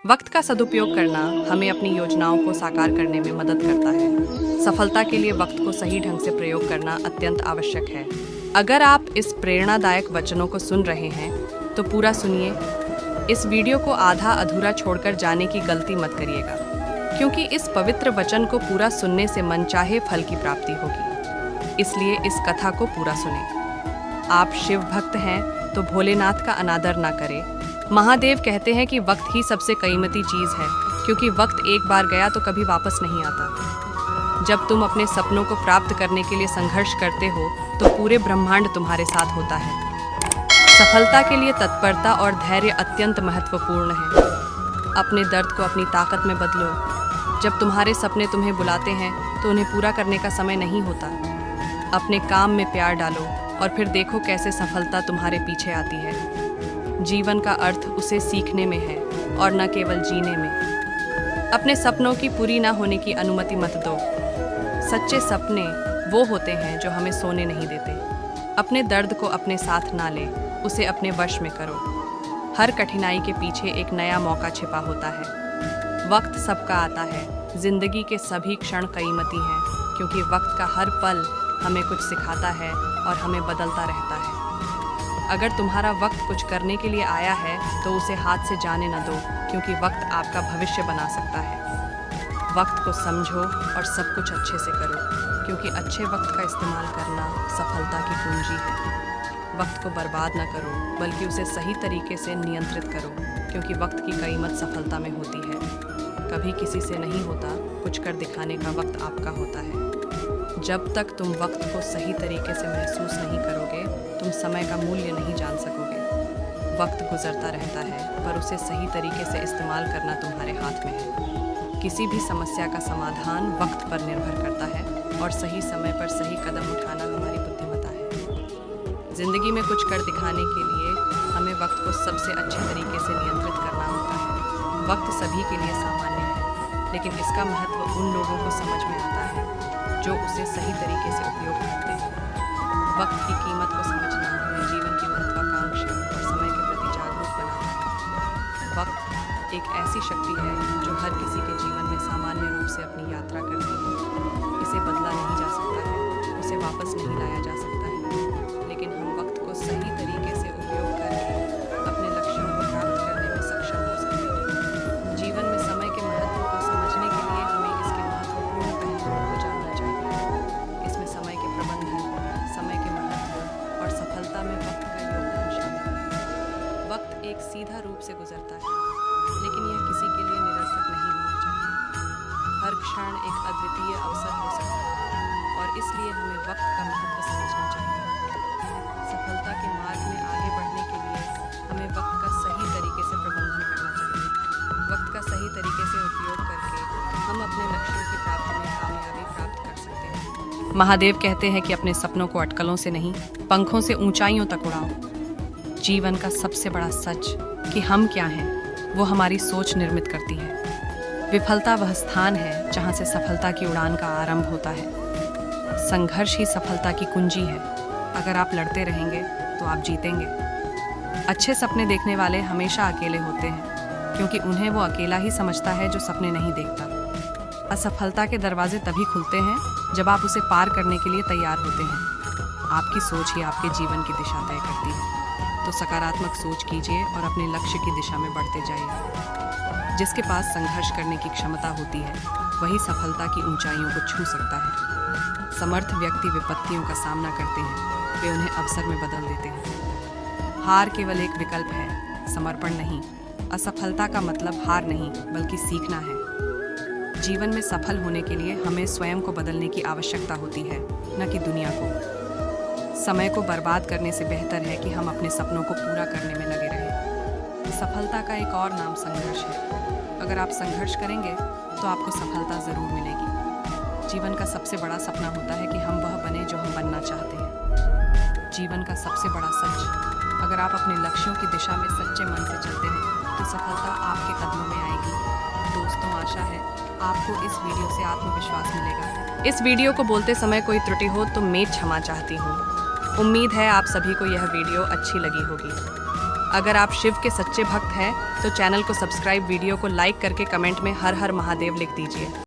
वक्त का सदुपयोग करना हमें अपनी योजनाओं को साकार करने में मदद करता है। सफलता के लिए वक्त को सही ढंग से प्रयोग करना अत्यंत आवश्यक है। अगर आप इस प्रेरणादायक वचनों को सुन रहे हैं तो पूरा सुनिए। इस वीडियो को आधा अधूरा छोड़कर जाने की गलती मत करिएगा, क्योंकि इस पवित्र वचन को पूरा सुनने से मनचाहे फल की प्राप्ति होगी। इसलिए इस कथा को पूरा सुनें। आप शिव भक्त हैं तो भोलेनाथ का अनादर ना करें। महादेव कहते हैं कि वक्त ही सबसे कीमती चीज़ है, क्योंकि वक्त एक बार गया तो कभी वापस नहीं आता। जब तुम अपने सपनों को प्राप्त करने के लिए संघर्ष करते हो तो पूरे ब्रह्मांड तुम्हारे साथ होता है। सफलता के लिए तत्परता और धैर्य अत्यंत महत्वपूर्ण है। अपने दर्द को अपनी ताकत में बदलो। जब तुम्हारे सपने तुम्हें बुलाते हैं तो उन्हें पूरा करने का समय नहीं होता। अपने काम में प्यार डालो और फिर देखो कैसे सफलता तुम्हारे पीछे आती है। जीवन का अर्थ उसे सीखने में है और न केवल जीने में। अपने सपनों की पूरी ना होने की अनुमति मत दो। सच्चे सपने वो होते हैं जो हमें सोने नहीं देते। अपने दर्द को अपने साथ ना ले, उसे अपने वश में करो। हर कठिनाई के पीछे एक नया मौका छिपा होता है। वक्त सबका आता है। जिंदगी के सभी क्षण कीमती हैं, क्योंकि वक्त का हर पल हमें कुछ सिखाता है और हमें बदलता रहता है। अगर तुम्हारा वक्त कुछ करने के लिए आया है तो उसे हाथ से जाने न दो, क्योंकि वक्त आपका भविष्य बना सकता है। वक्त को समझो और सब कुछ अच्छे से करो, क्योंकि अच्छे वक्त का इस्तेमाल करना सफलता की कुंजी है। वक्त को बर्बाद न करो, बल्कि उसे सही तरीके से नियंत्रित करो, क्योंकि वक्त की कीमत सफलता में होती है। कभी किसी से नहीं होता, कुछ कर दिखाने का वक्त आपका होता है। जब तक तुम वक्त को सही तरीके से महसूस नहीं करोगे, तुम समय का मूल्य नहीं जान सकोगे। वक्त गुजरता रहता है, पर उसे सही तरीके से इस्तेमाल करना तुम्हारे हाथ में है। किसी भी समस्या का समाधान वक्त पर निर्भर करता है, और सही समय पर सही कदम उठाना हमारी बुद्धिमत्ता है। जिंदगी में कुछ कर दिखाने के लिए हमें वक्त को सबसे अच्छे तरीके से नियंत्रित करना होता है। वक्त सभी के लिए सामान्य है, लेकिन इसका महत्व उन लोगों को समझ में आता है जो उसे सही तरीके से उपयोग करते हैं। वक्त की कीमत को समझना हमें जीवन की महत्वाकांक्षा और समय के प्रति जागरूक बनाता है। वक्त एक ऐसी शक्ति है जो हर किसी के जीवन में सामान्य रूप से अपनी यात्रा करती है। इसे बदला नहीं जा सकता है, उसे वापस नहीं लाया जा सकता है, लेकिन हम वक्त को सही तरीके से उपयोग करके अपने लक्ष्यों को प्राप्त करने में सक्षम हो सकते हैं। जीवन में समय के महत्व को समझने के लिए हमें इसके महत्वपूर्ण पहलुओं को जानना चाहिए। इसमें समय के प्रबंधन, समय के महत्व और सफलता में वक्त का योगदान शामिल है। वक्त एक सीधा रूप से गुजरता है, लेकिन यह किसी के लिए निरर्थक नहीं होना चाहिए। हर क्षण एक अद्वितीय अवसर हो सकता है, और इसलिए हमें वक्त का महत्व समझना चाहिए। सफलता के मार्ग में आगे बढ़ने के लिए हमें वक्त का सही तरीके से प्रबंधन करना चाहिए। वक्त का सही तरीके से उपयोग करके हम अपने लक्ष्यों की प्राप्ति में कामयाबी प्राप्त कर सकते हैं। महादेव कहते हैं कि अपने सपनों को अटकलों से नहीं, पंखों से ऊंचाइयों तक उड़ाओ। जीवन का सबसे बड़ा सच कि हम क्या हैं, वो हमारी सोच निर्मित करती है। विफलता वह स्थान है जहाँ से सफलता की उड़ान का आरंभ होता है। संघर्ष ही सफलता की कुंजी है। अगर आप लड़ते रहेंगे तो आप जीतेंगे। अच्छे सपने देखने वाले हमेशा अकेले होते हैं, क्योंकि उन्हें वो अकेला ही समझता है जो सपने नहीं देखता। असफलता के दरवाजे तभी खुलते हैं जब आप उसे पार करने के लिए तैयार होते हैं। आपकी सोच ही आपके जीवन की दिशा तय करती है। तो सकारात्मक सोच कीजिए और अपने लक्ष्य की दिशा में बढ़ते जाइए। जिसके पास संघर्ष करने की क्षमता होती है, वही सफलता की ऊंचाइयों को छू सकता है। समर्थ व्यक्ति विपत्तियों का सामना करते हैं, वे उन्हें अवसर में बदल देते हैं। हार केवल एक विकल्प है, समर्पण नहीं। असफलता का मतलब हार नहीं, बल्कि सीखना है। जीवन में सफल होने के लिए हमें स्वयं को बदलने की आवश्यकता होती है, न कि दुनिया को। समय को बर्बाद करने से बेहतर है कि हम अपने सपनों को पूरा करने में लगे रहें। सफलता का एक और नाम संघर्ष है। अगर आप संघर्ष करेंगे तो आपको सफलता ज़रूर मिलेगी। जीवन का सबसे बड़ा सपना होता है कि हम वह बने जो हम बनना चाहते हैं। जीवन का सबसे बड़ा सच, अगर आप अपने लक्ष्यों की दिशा में सच्चे मन से चलते हैं तो सफलता आपके कदमों में आएगी। दोस्तों, आशा है आपको इस वीडियो से आत्मविश्वास मिलेगा। इस वीडियो को बोलते समय कोई त्रुटि हो तो मैं क्षमा चाहती हूँ। उम्मीद है आप सभी को यह वीडियो अच्छी लगी होगी। अगर आप शिव के सच्चे भक्त हैं तो चैनल को सब्सक्राइब, वीडियो को लाइक करके कमेंट में हर हर महादेव लिख दीजिए।